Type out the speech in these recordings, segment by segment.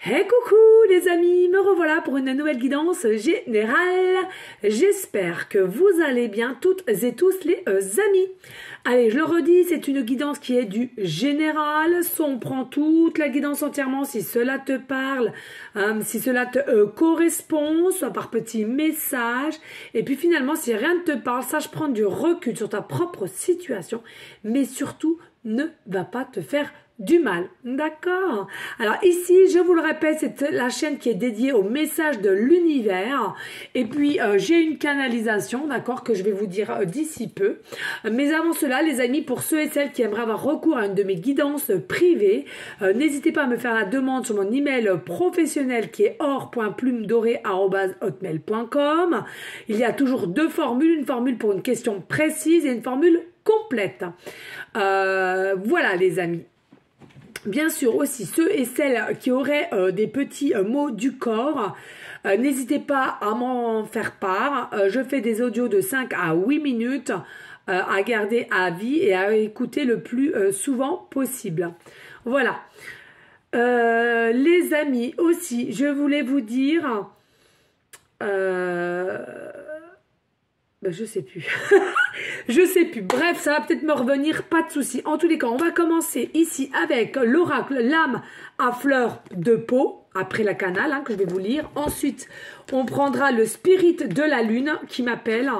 Hey coucou les amis, me revoilà pour une nouvelle guidance générale. J'espère que vous allez bien toutes et tous les amis. Allez, je le redis, c'est une guidance qui est du général. Soit on prend toute la guidance entièrement si cela te parle, si cela te correspond, soit par petits messages. Et puis finalement, si rien ne te parle, sache prendre du recul sur ta propre situation, mais surtout ne va pas te faire du mal, d'accord? Alors ici, je vous le répète, c'est la chaîne qui est dédiée au message de l'univers. Et puis, j'ai une canalisation, d'accord, que je vais vous dire d'ici peu. Mais avant cela, les amis, pour ceux et celles qui aimeraient avoir recours à une de mes guidances privées, n'hésitez pas à me faire la demande sur mon email professionnel qui est or.plumedorée@hotmail.com. Il y a toujours deux formules, une formule pour une question précise et une formule complète. Voilà les amis. Bien sûr aussi, ceux et celles qui auraient des petits maux du corps, n'hésitez pas à m'en faire part. Je fais des audios de 5 à 8 minutes à garder à vie et à écouter le plus souvent possible. Voilà. Les amis, aussi, je voulais vous dire... je sais plus. Je sais plus. Bref, ça va peut-être me revenir, pas de souci. En tous les cas, on va commencer ici avec l'oracle L'âme à fleur de peau, après la canale, que je vais vous lire. Ensuite, on prendra le spirit de la lune qui m'appelle.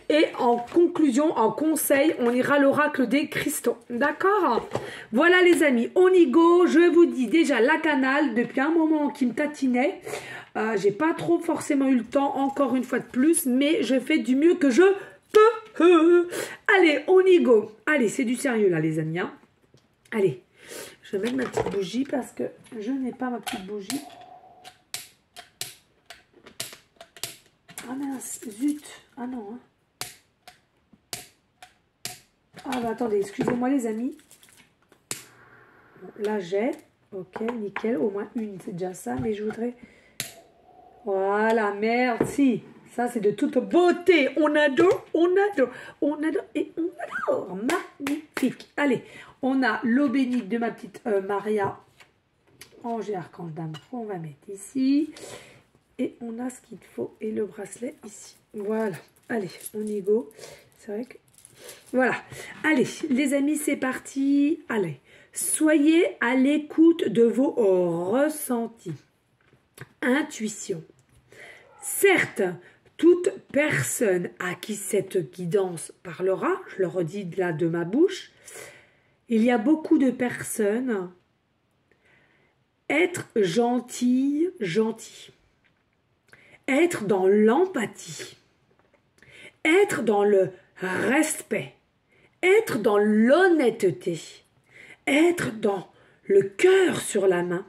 Et en conclusion, en conseil, on ira l'oracle des cristaux. D'accord? Voilà les amis, on y go. Je vous dis déjà la canale depuis un moment qui me tatinait. J'ai pas trop forcément eu le temps, encore une fois de plus, mais je fais du mieux que je peux. Allez, on y go. Allez, c'est du sérieux là, les amis. Allez, je vais mettre ma petite bougie parce que je n'ai pas ma petite bougie. Ah mince, zut. Ah non. Ah bah attendez, excusez-moi les amis. Bon, là j'ai. Ok, nickel. Au moins une, c'est déjà ça, mais je voudrais... Voilà, merci. Ça, c'est de toute beauté. On adore, on adore, on adore et on adore. Magnifique. Allez, on a l'eau bénite de ma petite Maria, ange et archange d'amour. On va mettre ici. Et on a ce qu'il faut. Et le bracelet ici. Voilà. Allez, on y go. C'est vrai que... Voilà. Allez, les amis, c'est parti. Allez. Soyez à l'écoute de vos ressentis. Intuition. Certes, toute personne à qui cette guidance parlera, je le redis là de ma bouche, il y a beaucoup de personnes, être gentil, être dans l'empathie, être dans le respect, être dans l'honnêteté, être dans le cœur sur la main,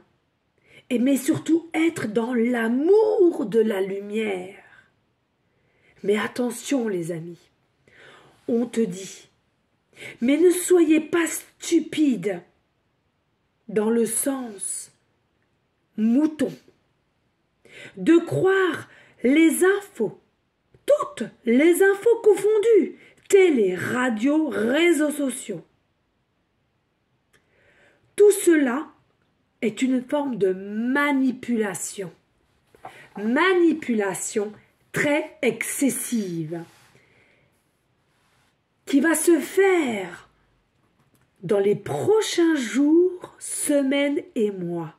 mais surtout être dans l'amour de la lumière. Mais attention les amis, on te dit, mais ne soyez pas stupides dans le sens mouton, de croire les infos, toutes les infos confondues, télé, radio, réseaux sociaux. Tout cela est une forme de manipulation. Manipulation très excessive qui va se faire dans les prochains jours, semaines et mois.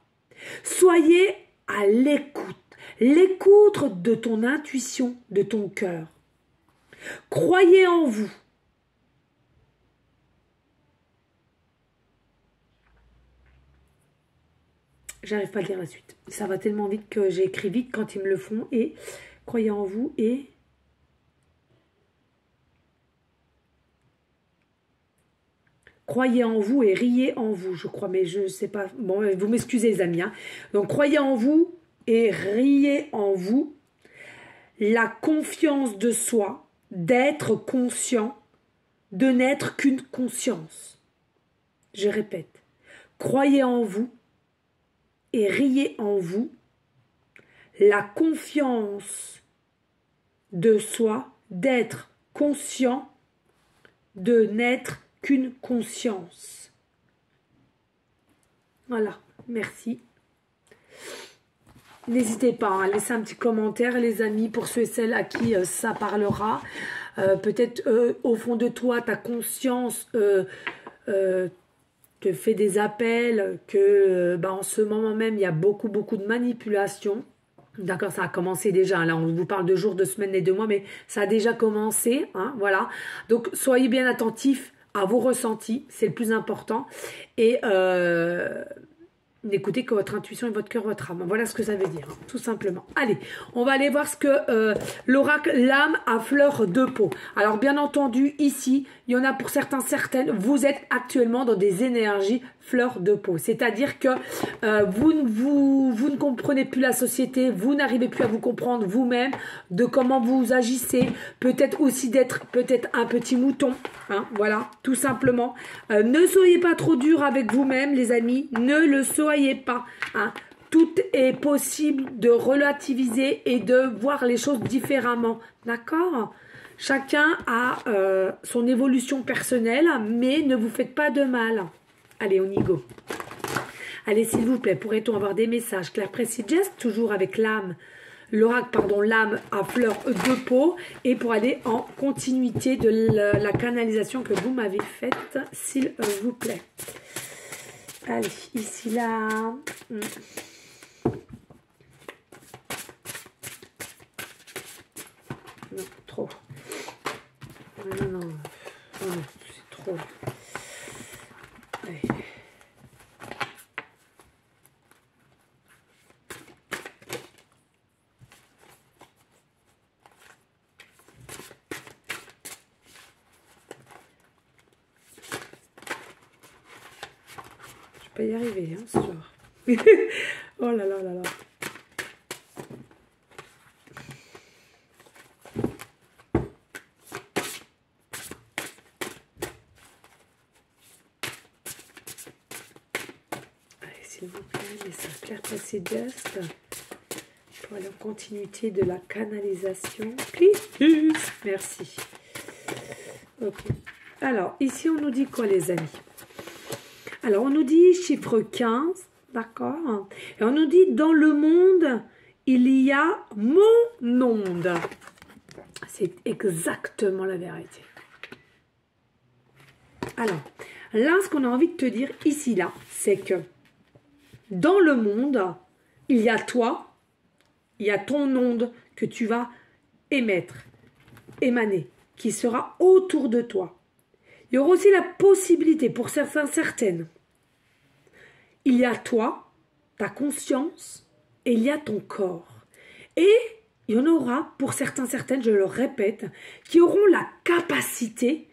Soyez à l'écoute, l'écoute de ton intuition, de ton cœur. Croyez en vous. J'arrive pas à lire la suite. Ça va tellement vite que j'écris vite quand ils me le font. Et croyez en vous et... Croyez en vous et riez en vous, je crois. Mais je sais pas. Bon, vous m'excusez les amis. Donc croyez en vous et riez en vous. La confiance de soi, d'être conscient, de n'être qu'une conscience. Je répète. Croyez en vous et riez en vous, la confiance de soi, d'être conscient, de n'être qu'une conscience. Voilà, merci. N'hésitez pas à laisser un petit commentaire, les amis, pour ceux et celles à qui ça parlera. Peut-être au fond de toi, ta conscience te fait des appels, que en ce moment même, il y a beaucoup de manipulation. D'accord, ça a commencé déjà. Là, on vous parle de jours, de semaines et de mois, mais ça a déjà commencé. Hein, voilà. Donc, soyez bien attentifs à vos ressentis. C'est le plus important. Et n'écoutez que votre intuition et votre cœur, votre âme. Voilà ce que ça veut dire, hein, tout simplement. Allez, on va aller voir ce que l'oracle l'âme à fleur de peau. Alors, bien entendu, ici, il y en a pour certains, certaines. Vous êtes actuellement dans des énergies fleur de peau. C'est-à-dire que vous ne comprenez plus la société, vous n'arrivez plus à vous comprendre vous-même, de comment vous agissez, peut-être aussi d'être peut-être un petit mouton. Hein, voilà, tout simplement. Ne soyez pas trop dur avec vous-même, les amis. Ne le soyez pas. Hein. Tout est possible de relativiser et de voir les choses différemment. D'accord ? Chacun a son évolution personnelle, mais ne vous faites pas de mal. Allez, on y go. Allez, s'il vous plaît, pourrait-on avoir des messages clairs, précis, gestes, toujours avec l'âme, l'oracle, pardon, l'âme à fleur de peau, et pour aller en continuité de la canalisation que vous m'avez faite, s'il vous plaît. Allez, ici, là. Non, trop. Non, c'est trop. Allez. Je peux y arriver, hein, ce soir. Oh là là là là. S'il vous plaît, message clair, précis, geste, pour aller en continuité de la canalisation. Please. Merci. Ok. Alors, ici, on nous dit quoi, les amis? Alors, on nous dit chiffre 15, d'accord? Et on nous dit, dans le monde, il y a mon onde. C'est exactement la vérité. Alors, là, ce qu'on a envie de te dire ici, là, c'est que dans le monde, il y a toi, il y a ton onde que tu vas émaner, qui sera autour de toi. Il y aura aussi la possibilité, pour certains, certaines, il y a toi, ta conscience, et il y a ton corps. Et il y en aura, pour certains, certaines, je le répète, qui auront la capacité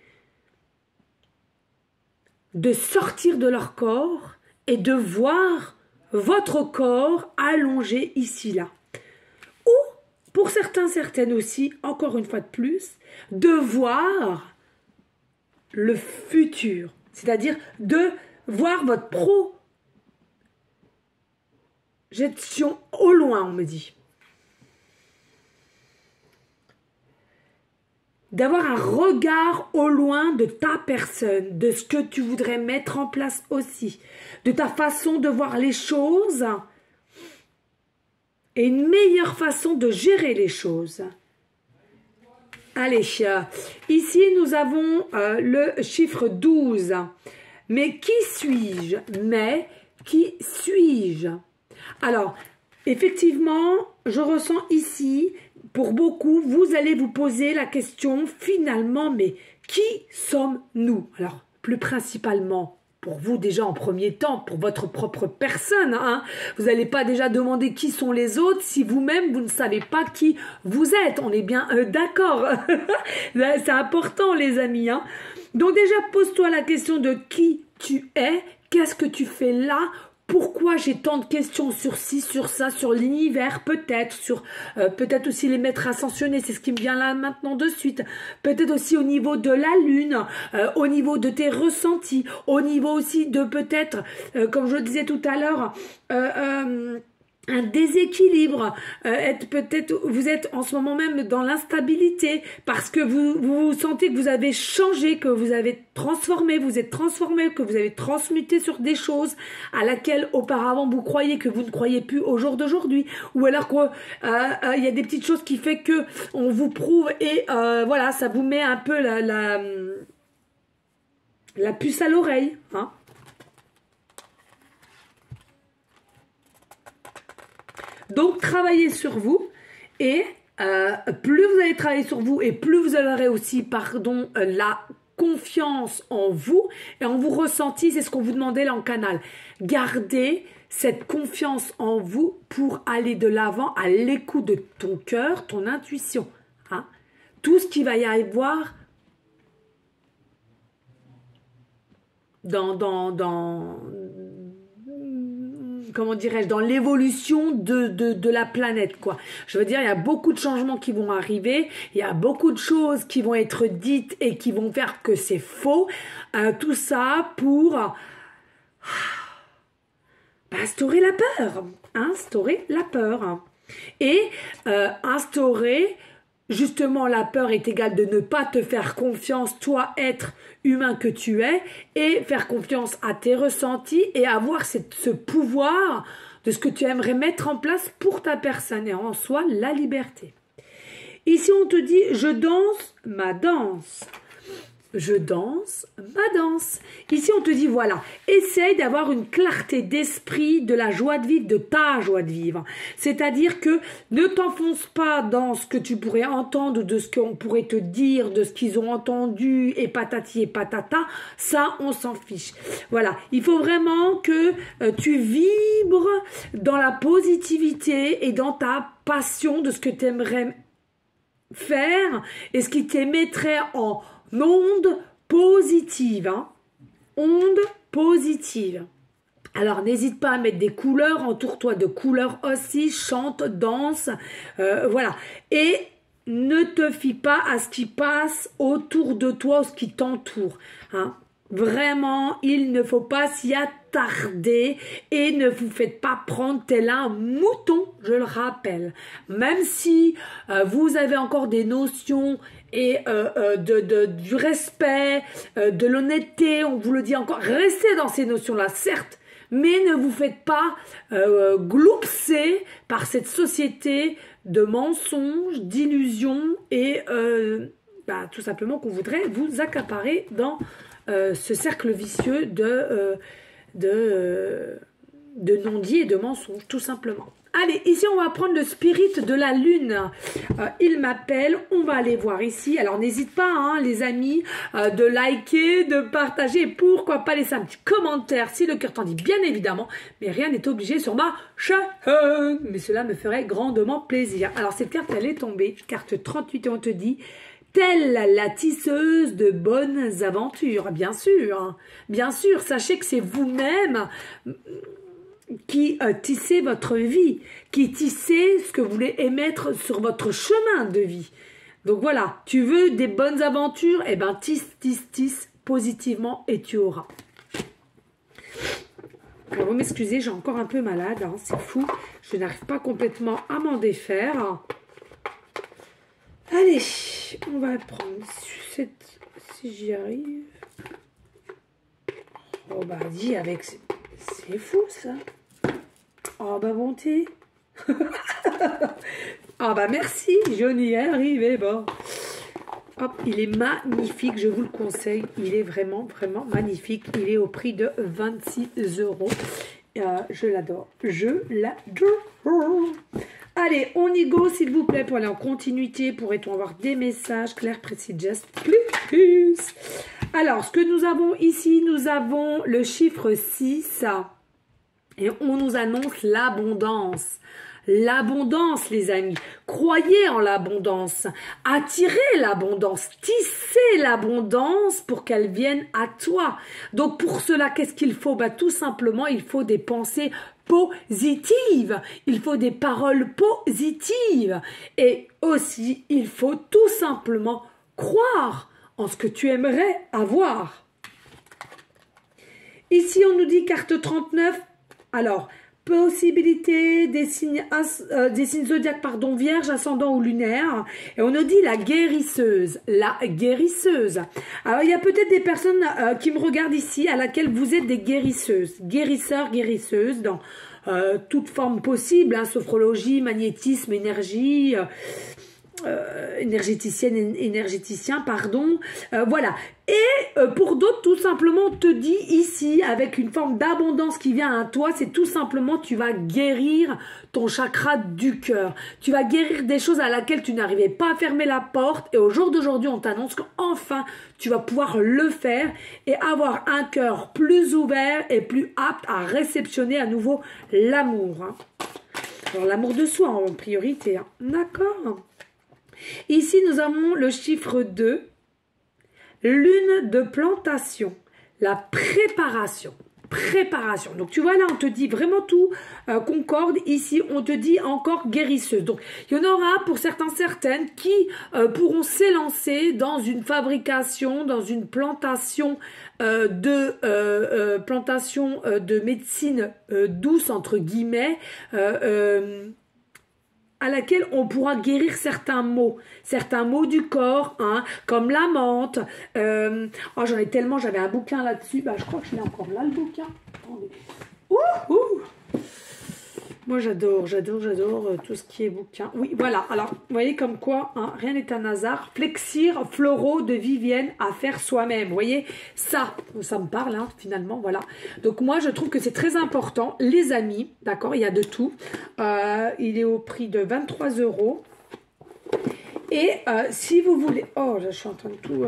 de sortir de leur corps et de voir votre corps allongé ici, là. Ou, pour certains, certaines aussi, encore une fois de plus, de voir le futur. C'est-à-dire de voir votre projection au loin, on me dit. D'avoir un regard au loin de ta personne, de ce que tu voudrais mettre en place aussi, de ta façon de voir les choses et une meilleure façon de gérer les choses. Allez, ici nous avons le chiffre 12. Mais qui suis-je? Mais qui suis-je? Alors, effectivement, je ressens ici, pour beaucoup, vous allez vous poser la question finalement, mais qui sommes-nous? Alors, plus principalement, pour vous déjà en premier temps, pour votre propre personne, hein. Vous n'allez pas déjà demander qui sont les autres si vous-même, vous ne savez pas qui vous êtes. On est bien d'accord. C'est important, les amis, hein. Donc déjà, pose-toi la question de qui tu es, qu'est-ce que tu fais là, pourquoi j'ai tant de questions sur ci, sur ça, sur l'univers, peut-être, sur peut-être aussi les maîtres ascensionnés, c'est ce qui me vient là maintenant de suite, peut-être aussi au niveau de la lune, au niveau de tes ressentis, au niveau aussi de peut-être, comme je le disais tout à l'heure, un déséquilibre, peut-être vous êtes en ce moment même dans l'instabilité parce que vous sentez que vous avez changé, que vous avez transformé, vous êtes transformé, que vous avez transmuté sur des choses à laquelle auparavant vous croyez que vous ne croyez plus au jour d'aujourd'hui, ou alors qu'il y a des petites choses qui fait que on vous prouve et voilà, ça vous met un peu la puce à l'oreille, hein. Donc, travaillez sur vous et plus vous allez travailler sur vous et plus vous aurez aussi, la confiance en vous et en vous ressenti, c'est ce qu'on vous demandait là en canal. Gardez cette confiance en vous pour aller de l'avant à l'écoute de ton cœur, ton intuition. Hein. Tout ce qui va y avoir comment dirais-je, dans l'évolution de la planète, quoi. Je veux dire, il y a beaucoup de changements qui vont arriver, il y a beaucoup de choses qui vont être dites et qui vont faire que c'est faux. Tout ça pour instaurer la peur. Instaurer la peur. Et instaurer, justement, la peur est égale de ne pas te faire confiance, toi, être humain que tu es, et faire confiance à tes ressentis et avoir ce pouvoir de ce que tu aimerais mettre en place pour ta personne et en soi la liberté. Ici on te dit je danse ma danse. Je danse ma danse. Ici, on te dit, voilà, essaye d'avoir une clarté d'esprit, de la joie de vivre, de ta joie de vivre. C'est-à-dire que ne t'enfonce pas dans ce que tu pourrais entendre, de ce qu'on pourrait te dire, de ce qu'ils ont entendu, et patati et patata. Ça, on s'en fiche. Voilà, il faut vraiment que tu vibres dans la positivité et dans ta passion de ce que tu aimerais faire et ce qui t'émettrait en onde positive, hein. Onde positive. Alors, n'hésite pas à mettre des couleurs, entoure-toi de couleurs aussi, chante, danse, voilà. Et ne te fie pas à ce qui passe autour de toi, ce qui t'entoure, hein. Vraiment, il ne faut pas s'y attarder et ne vous faites pas prendre tel un mouton, je le rappelle. Même si vous avez encore des notions et du respect, de l'honnêteté, on vous le dit encore, restez dans ces notions-là, certes, mais ne vous faites pas gloupser par cette société de mensonges, d'illusions et tout simplement qu'on voudrait vous accaparer dans ce cercle vicieux de non-dits et de mensonges, tout simplement. Allez, ici, on va prendre le spirit de la lune. Il m'appelle, on va aller voir ici. Alors, n'hésite pas, hein, les amis, de liker, de partager. Pourquoi pas laisser un petit commentaire si le cœur t'en dit, bien évidemment. Mais rien n'est obligé sur ma chaîne. Mais cela me ferait grandement plaisir. Alors, cette carte, elle est tombée. Carte 38 et on te dit... Telle la tisseuse de bonnes aventures, bien sûr. Bien sûr, sachez que c'est vous-même qui tissez votre vie, qui tissez ce que vous voulez émettre sur votre chemin de vie. Donc voilà, tu veux des bonnes aventures, eh ben tisse positivement et tu auras. Alors vous m'excusez, j'ai encore un peu malade, hein, c'est fou. Je n'arrive pas complètement à m'en défaire. Allez, on va prendre cette, si j'y arrive. Oh bah dis avec, c'est fou ça. Oh bah bonté. Ah bah merci, je n'y ai arrivé bon. Hop, il est magnifique, je vous le conseille. Il est vraiment, vraiment magnifique. Il est au prix de 26 €. Je l'adore. Je l'adore. Allez, on y go, s'il vous plaît, pour aller en continuité. Pourrait-on avoir des messages clairs, précis, just please. Alors, ce que nous avons ici, nous avons le chiffre 6. Et on nous annonce l'abondance. L'abondance, les amis. Croyez en l'abondance. Attirez l'abondance. Tissez l'abondance pour qu'elle vienne à toi. Donc, pour cela, qu'est-ce qu'il faut? Bah, tout simplement, il faut des pensées positives. Il faut des paroles positives. Et aussi, il faut tout simplement croire en ce que tu aimerais avoir. Ici, on nous dit carte 39. Alors, possibilité des signes zodiaques, pardon, vierge, ascendant ou lunaire. Et on nous dit la guérisseuse. La guérisseuse. Alors, il y a peut-être des personnes qui me regardent ici, à laquelle vous êtes des guérisseuses. Guérisseurs, guérisseuses, dans toute forme possible, hein, sophrologie, magnétisme, énergie... énergéticienne, énergéticien, pardon, voilà. Et pour d'autres, tout simplement, on te dit ici, avec une forme d'abondance qui vient à toi, c'est tout simplement, tu vas guérir ton chakra du cœur. Tu vas guérir des choses à laquelle tu n'arrivais pas à fermer la porte. Et au jour d'aujourd'hui, on t'annonce qu'enfin, tu vas pouvoir le faire et avoir un cœur plus ouvert et plus apte à réceptionner à nouveau l'amour. Hein. Alors, l'amour de soi en priorité. Hein. D'accord. Ici, nous avons le chiffre 2, lune de plantation, la préparation. Préparation. Donc, tu vois, là, on te dit vraiment tout concorde. Ici, on te dit encore guérisseuse. Donc, il y en aura pour certains, certaines qui pourront s'élancer dans une fabrication, dans une plantation de médecine douce, entre guillemets, à laquelle on pourra guérir certains maux du corps, hein, comme la menthe. Oh, j'en ai tellement, j'avais un bouquin là-dessus. Bah, je crois que je l'ai encore là, le bouquin. Attendez. Moi, j'adore tout ce qui est bouquin. Oui, voilà. Alors, vous voyez comme quoi, hein, rien n'est un hasard. Flexir floraux de Vivienne à faire soi-même. Vous voyez, ça me parle, hein, finalement, voilà. Donc, moi, je trouve que c'est très important. Les amis, d'accord, il y a de tout. Il est au prix de 23 €. Et si vous voulez... Oh, là, je suis en train de tout...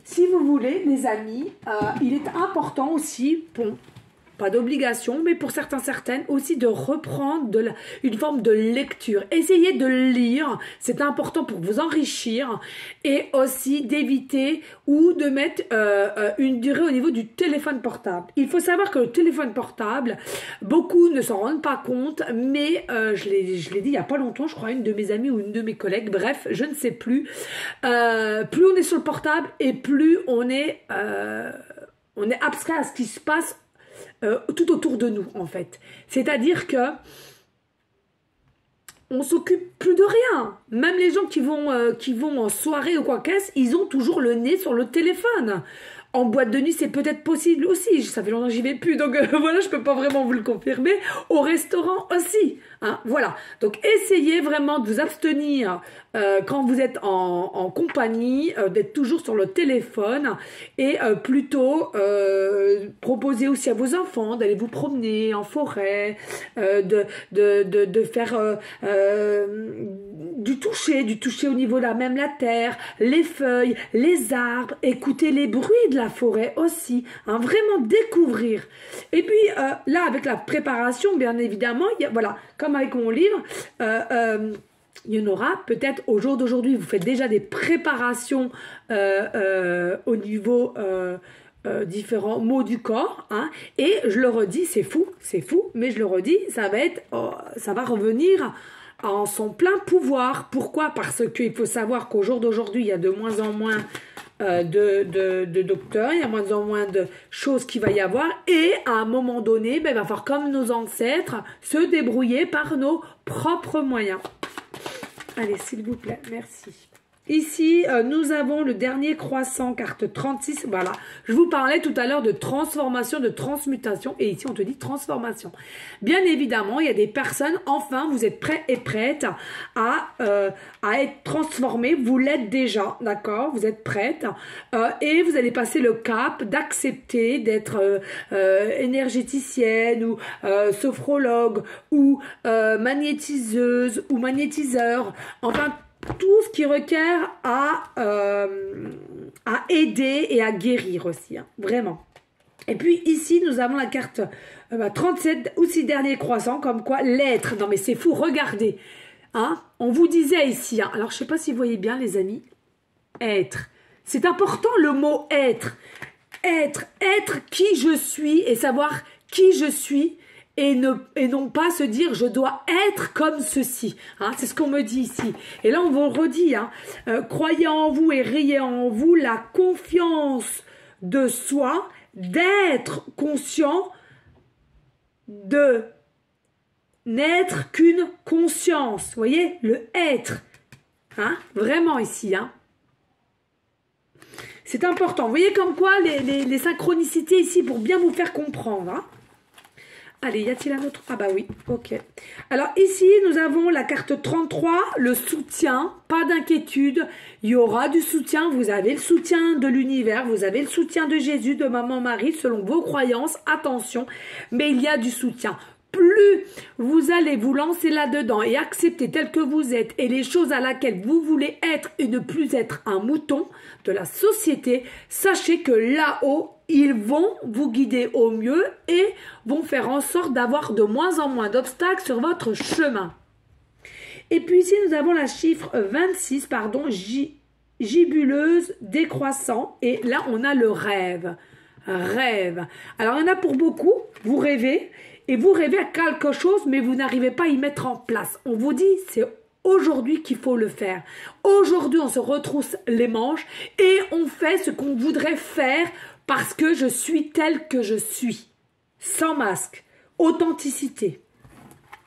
Si vous voulez, les amis, il est important aussi... Bon, pas d'obligation, mais pour certains, certaines, aussi de reprendre une forme de lecture. Essayez de lire, c'est important pour vous enrichir, et aussi d'éviter ou de mettre une durée au niveau du téléphone portable. Il faut savoir que le téléphone portable, beaucoup ne s'en rendent pas compte, mais je l'ai dit il n'y a pas longtemps, je crois, une de mes amies ou une de mes collègues, bref, je ne sais plus. Plus on est sur le portable et plus on est abstrait à ce qui se passe tout autour de nous, en fait. C'est-à-dire que on s'occupe plus de rien. Même les gens qui vont en soirée ou quoi qu'est-ce, ils ont toujours le nez sur le téléphone. En boîte de nuit, c'est peut-être possible aussi. Ça fait longtemps que j'y vais plus, donc voilà, je peux pas vraiment vous le confirmer. Au restaurant aussi, hein, voilà. Donc, essayez vraiment de vous abstenir quand vous êtes en compagnie, d'être toujours sur le téléphone et plutôt proposer aussi à vos enfants d'aller vous promener en forêt, de faire du toucher au niveau de même la terre, les feuilles, les arbres, écouter les bruits de la forêt aussi, hein, vraiment découvrir. Et puis là, avec la préparation, bien évidemment, voilà, comme avec mon livre, il y en aura peut-être au jour d'aujourd'hui, vous faites déjà des préparations au niveau différents mots du corps, hein, et je le redis, c'est fou, mais je le redis, ça va revenir en son plein pouvoir. Pourquoi? Parce qu'il faut savoir qu'au jour d'aujourd'hui, il y a de moins en moins de docteurs, il y a de moins en moins de choses qu'il va y avoir, et à un moment donné, ben, il va falloir, comme nos ancêtres, se débrouiller par nos propres moyens. Allez, s'il vous plaît, merci. Ici, nous avons le dernier croissant, carte 36. Voilà, je vous parlais tout à l'heure de transformation, de transmutation. Et ici, on te dit transformation. Bien évidemment, il y a des personnes, enfin, vous êtes prêts et prêtes à être transformés. Vous l'êtes déjà, d'accord? Vous êtes prêtes. Et vous allez passer le cap d'accepter d'être énergéticienne ou sophrologue ou magnétiseuse ou magnétiseur. Enfin, tout ce qui requiert à aider et à guérir aussi, hein, vraiment. Et puis ici, nous avons la carte 37, aussi dernier croissant, comme quoi l'être. Non mais c'est fou, regardez. Hein, on vous disait ici, hein, alors je ne sais pas si vous voyez bien les amis, être. C'est important le mot être. Être qui je suis et savoir qui je suis. Et non pas se dire je dois être comme ceci. Hein, c'est ce qu'on me dit ici. Et là on vous le redit. Hein, croyez en vous et riez en vous la confiance de soi, d'être conscient de n'être qu'une conscience. Vous voyez, le être. Hein? Vraiment ici. Hein? C'est important. Vous voyez comme quoi les synchronicités ici pour bien vous faire comprendre. Hein? Allez, y a-t-il un autre? Ah bah oui, ok. Alors ici, nous avons la carte 33, le soutien, pas d'inquiétude. Il y aura du soutien, vous avez le soutien de l'univers, vous avez le soutien de Jésus, de Maman Marie, selon vos croyances, attention. Mais il y a du soutien. Plus vous allez vous lancer là-dedans et accepter tel que vous êtes et les choses à laquelle vous voulez être et ne plus être un mouton de la société, sachez que là-haut, ils vont vous guider au mieux et vont faire en sorte d'avoir de moins en moins d'obstacles sur votre chemin. Et puis ici, nous avons la chiffre 26, pardon, gibuleuse décroissant. Et là, on a le rêve. Rêve. Alors, il y en a pour beaucoup, vous rêvez. Et vous rêvez à quelque chose, mais vous n'arrivez pas à y mettre en place. On vous dit, c'est aujourd'hui qu'il faut le faire. Aujourd'hui, on se retrousse les manches et on fait ce qu'on voudrait faire parce que je suis tel que je suis. Sans masque. Authenticité.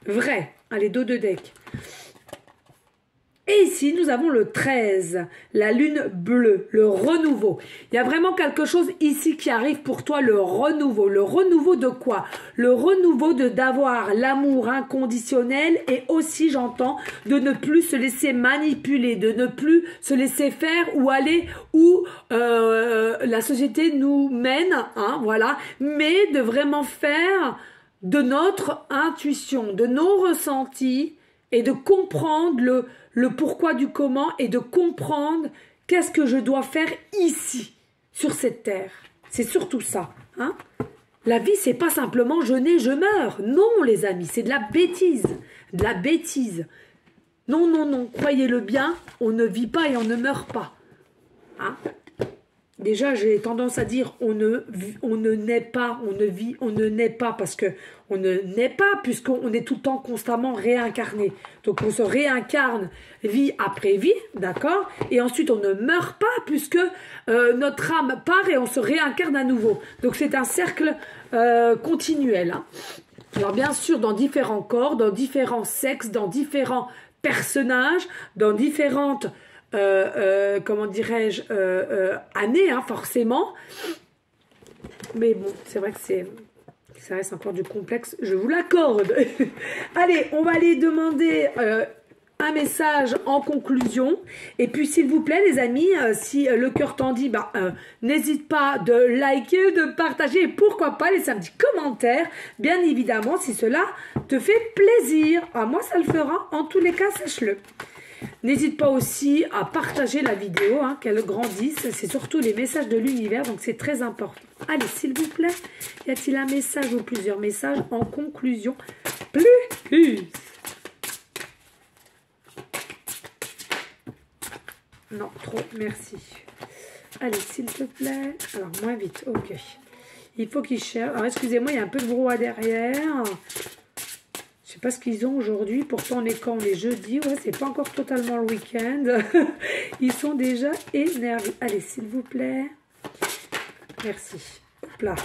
Vrai. Allez, dos de deck. Et ici, nous avons le 13, la lune bleue, le renouveau. Il y a vraiment quelque chose ici qui arrive pour toi, le renouveau. Le renouveau de quoi? Le renouveau d'avoir l'amour inconditionnel et aussi, j'entends, de ne plus se laisser manipuler, de ne plus se laisser faire ou aller où la société nous mène, hein, voilà, mais de vraiment faire de notre intuition, de nos ressentis et de comprendre le pourquoi du comment et de comprendre qu'est-ce que je dois faire ici, sur cette terre. C'est surtout ça. Hein? La vie, c'est pas simplement je nais, je meurs. Non, les amis, c'est de la bêtise. De la bêtise. Non, non, non. Croyez-le bien, on ne vit pas et on ne meurt pas. Hein? Déjà, j'ai tendance à dire on ne naît pas, on ne vit, on ne naît pas parce que on ne naît pas puisqu'on est tout le temps constamment réincarné. Donc on se réincarne vie après vie, d'accord? Et ensuite on ne meurt pas puisque notre âme part et on se réincarne à nouveau. Donc c'est un cercle continuel. Hein. Alors bien sûr, dans différents corps, dans différents sexes, dans différents personnages, dans différentes comment dirais-je, années, hein, forcément. Mais bon, c'est vrai que ça reste encore du complexe, je vous l'accorde. Allez, on va aller demander un message en conclusion. Et puis, s'il vous plaît, les amis, si le cœur t'en dit, bah, n'hésite pas de liker, de partager et pourquoi pas laisser un petit commentaire, bien évidemment, si cela te fait plaisir. À moi, ça le fera. En tous les cas, sache-le. N'hésite pas aussi à partager la vidéo, hein, qu'elle grandisse. C'est surtout les messages de l'univers, donc c'est très important. Allez, s'il vous plaît, y a-t-il un message ou plusieurs messages en conclusion? Plus. Non, trop, merci. Allez, s'il te plaît. Alors, moins vite, ok. Il faut qu'il cherche. Alors, excusez-moi, il y a un peu de brouhaha derrière. Je sais pas ce qu'ils ont aujourd'hui. Pourtant, on est quand? On est jeudi. Ouais, c'est pas encore totalement le week-end. Ils sont déjà énervés. Allez, s'il vous plaît. Merci. Hop là.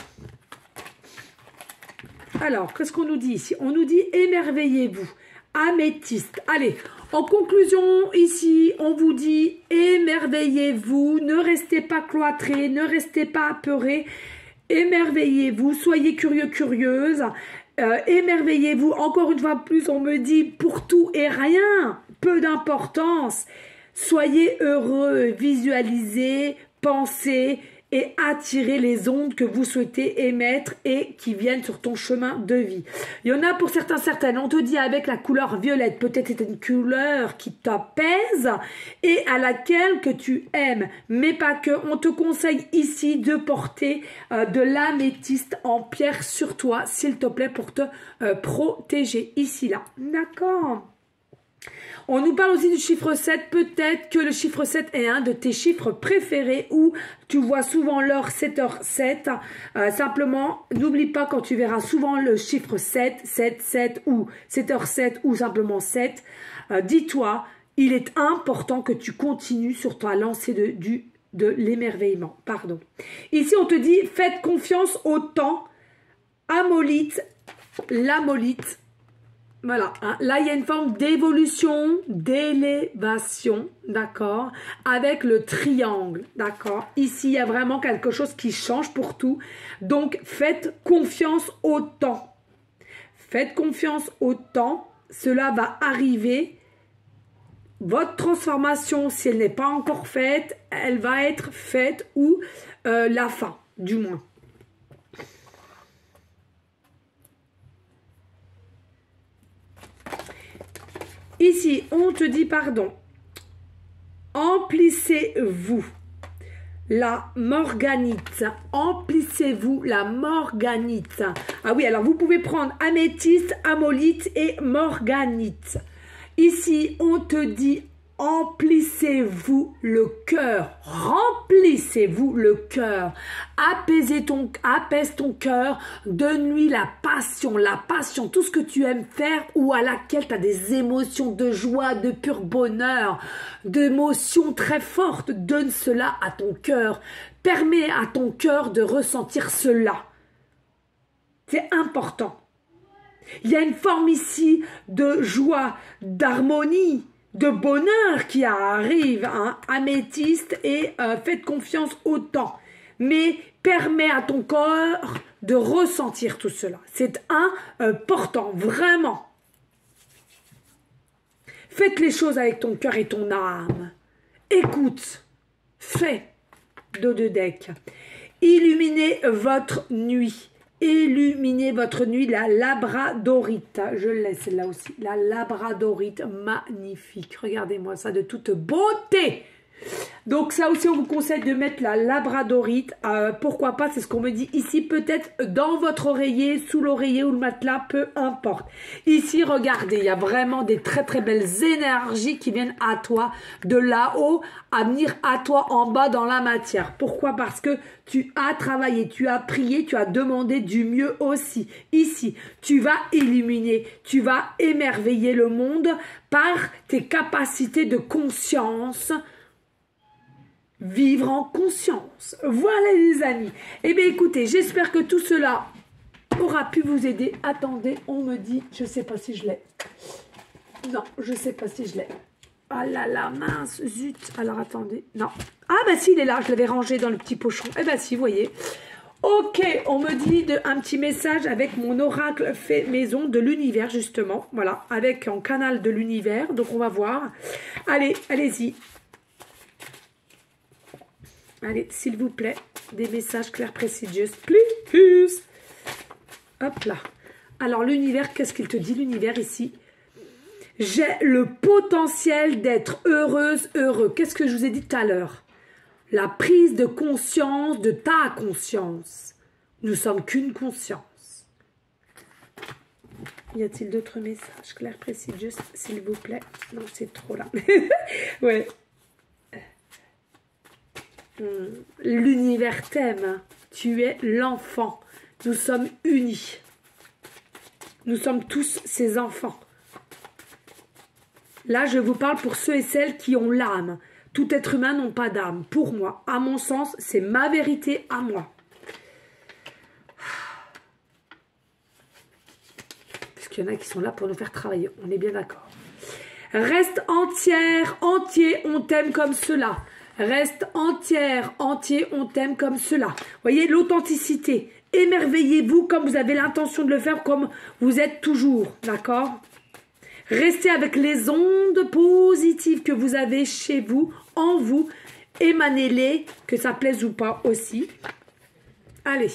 Alors, qu'est-ce qu'on nous dit ici? On nous dit émerveillez-vous. Améthyste. Allez, en conclusion, ici, on vous dit émerveillez-vous. Ne restez pas cloîtrés. Ne restez pas apeurés. Émerveillez-vous. Soyez curieux, curieuse. Émerveillez-vous, encore une fois plus, on me dit pour tout et rien, peu d'importance. Soyez heureux, visualisez, pensez et attirez les ondes que vous souhaitez émettre et qui viennent sur ton chemin de vie. Il y en a pour certains, certaines, on te dit avec la couleur violette, peut-être c'est une couleur qui t'apaise et à laquelle que tu aimes, mais pas que. On te conseille ici de porter de l'améthyste en pierre sur toi, s'il te plaît, pour te protéger, ici, là. D'accord? On nous parle aussi du chiffre 7. Peut-être que le chiffre 7 est un de tes chiffres préférés ou tu vois souvent l'heure 7h07. Simplement, n'oublie pas quand tu verras souvent le chiffre 7, 7, 7 ou 7h07 ou simplement 7. Dis-toi, il est important que tu continues sur ta lancée de l'émerveillement. Pardon. Ici, on te dit, faites confiance au temps. Amolite, l'amolite. Voilà, hein. Là, il y a une forme d'évolution, d'élévation, d'accord, avec le triangle, d'accord. Ici, il y a vraiment quelque chose qui change pour tout. Donc, faites confiance au temps. Faites confiance au temps. Cela va arriver. Votre transformation, si elle n'est pas encore faite, elle va être faite ou la fin, du moins. Ici, on te dit pardon. Emplissez-vous la morganite. Emplissez-vous la morganite. Ah oui, alors vous pouvez prendre améthyste, amolite et morganite. Ici, on te dit emplissez-vous le cœur. Remplissez-vous le cœur. Apaise ton cœur. Donne-lui la passion, tout ce que tu aimes faire ou à laquelle tu as des émotions de joie, de pur bonheur, d'émotions très fortes. Donne cela à ton cœur. Permets à ton cœur de ressentir cela. C'est important. Il y a une forme ici de joie, d'harmonie, de bonheur qui arrive, hein, améthyste, et faites confiance au temps. Mais permets à ton corps de ressentir tout cela. C'est important, vraiment. Faites les choses avec ton cœur et ton âme. Écoute, fais, dos de deck. Illuminez votre nuit. Illuminez votre nuit, la labradorite. Je laisse celle-là aussi. La labradorite, magnifique. Regardez-moi ça de toute beauté. Donc ça aussi, on vous conseille de mettre la labradorite. Pourquoi pas, c'est ce qu'on me dit ici. Peut-être dans votre oreiller, sous l'oreiller ou le matelas, peu importe. Ici, regardez, il y a vraiment des très très belles énergies qui viennent à toi de là-haut, à venir à toi en bas dans la matière. Pourquoi? Parce que tu as travaillé, tu as prié, tu as demandé du mieux aussi. Ici, tu vas illuminer, tu vas émerveiller le monde par tes capacités de conscience. Vivre en conscience. Voilà les amis. Eh bien écoutez, j'espère que tout cela aura pu vous aider. Attendez, on me dit, je ne sais pas si je l'ai. Non, je ne sais pas si je l'ai. Ah là là, mince, zut. Alors attendez, non. Ah bah si, il est là, je l'avais rangé dans le petit pochon. Eh bah si, vous voyez. Ok, on me dit un petit message avec mon oracle fait maison de l'univers justement. Voilà, avec un canal de l'univers. Donc on va voir. Allez, allez-y. Allez, s'il vous plaît, des messages clairs, précis, just please. Hop là. Alors, l'univers, qu'est-ce qu'il te dit, l'univers, ici? J'ai le potentiel d'être heureuse, heureux. Qu'est-ce que je vous ai dit tout à l'heure? La prise de conscience de ta conscience. Nous sommes qu'une conscience. Y a-t-il d'autres messages clairs, précis, juste, s'il vous plaît? Non, c'est trop là. Ouais. L'univers t'aime, tu es l'enfant, nous sommes unis, nous sommes tous ses enfants. Là je vous parle pour ceux et celles qui ont l'âme. Tout être humain n'a pas d'âme, pour moi, à mon sens, c'est ma vérité à moi. Parce qu'il y en a qui sont là pour nous faire travailler, on est bien d'accord. Reste entière, entier, on t'aime comme cela. Reste entière, entier, on t'aime comme cela. Voyez l'authenticité. Émerveillez-vous comme vous avez l'intention de le faire, comme vous êtes toujours. D'accord? Restez avec les ondes positives que vous avez chez vous, en vous. Émanez-les, que ça plaise ou pas aussi. Allez.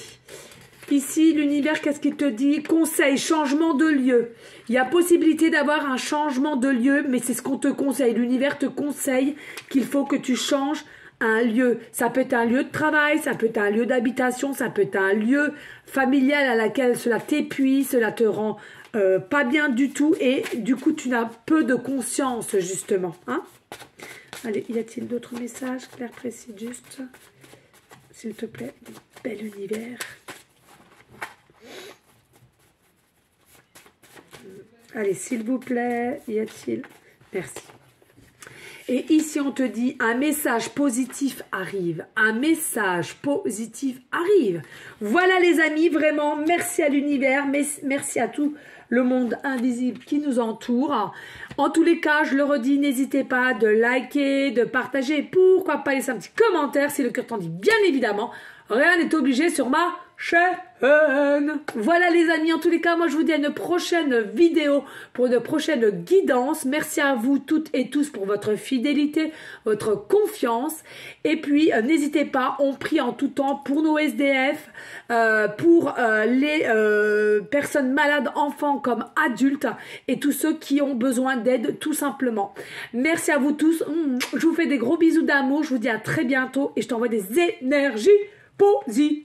Ici, l'univers, qu'est-ce qu'il te dit? Conseil, changement de lieu. Il y a possibilité d'avoir un changement de lieu, mais c'est ce qu'on te conseille. L'univers te conseille qu'il faut que tu changes un lieu. Ça peut être un lieu de travail, ça peut être un lieu d'habitation, ça peut être un lieu familial à laquelle cela t'épuise, cela te rend pas bien du tout et du coup, tu n'as peu de conscience, justement. Hein? Allez, y a-t-il d'autres messages clairs, précis, juste? S'il te plaît, bel univers. Allez, s'il vous plaît, y a-t-il? Merci. Et ici, on te dit, un message positif arrive. Un message positif arrive. Voilà les amis, vraiment, merci à l'univers, merci à tout le monde invisible qui nous entoure. En tous les cas, je le redis, n'hésitez pas de liker, de partager, pourquoi pas laisser un petit commentaire si le cœur t'en dit, bien évidemment. Rien n'est obligé sur ma chaîne. Voilà les amis, en tous les cas, moi je vous dis à une prochaine vidéo pour une prochaine guidance. Merci à vous toutes et tous pour votre fidélité, votre confiance. Et puis, n'hésitez pas, on prie en tout temps pour nos SDF, pour les personnes malades, enfants comme adultes, et tous ceux qui ont besoin d'aide tout simplement. Merci à vous tous, je vous fais des gros bisous d'amour, je vous dis à très bientôt et je t'envoie des énergies positive.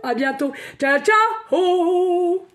À bientôt. Ciao, ciao.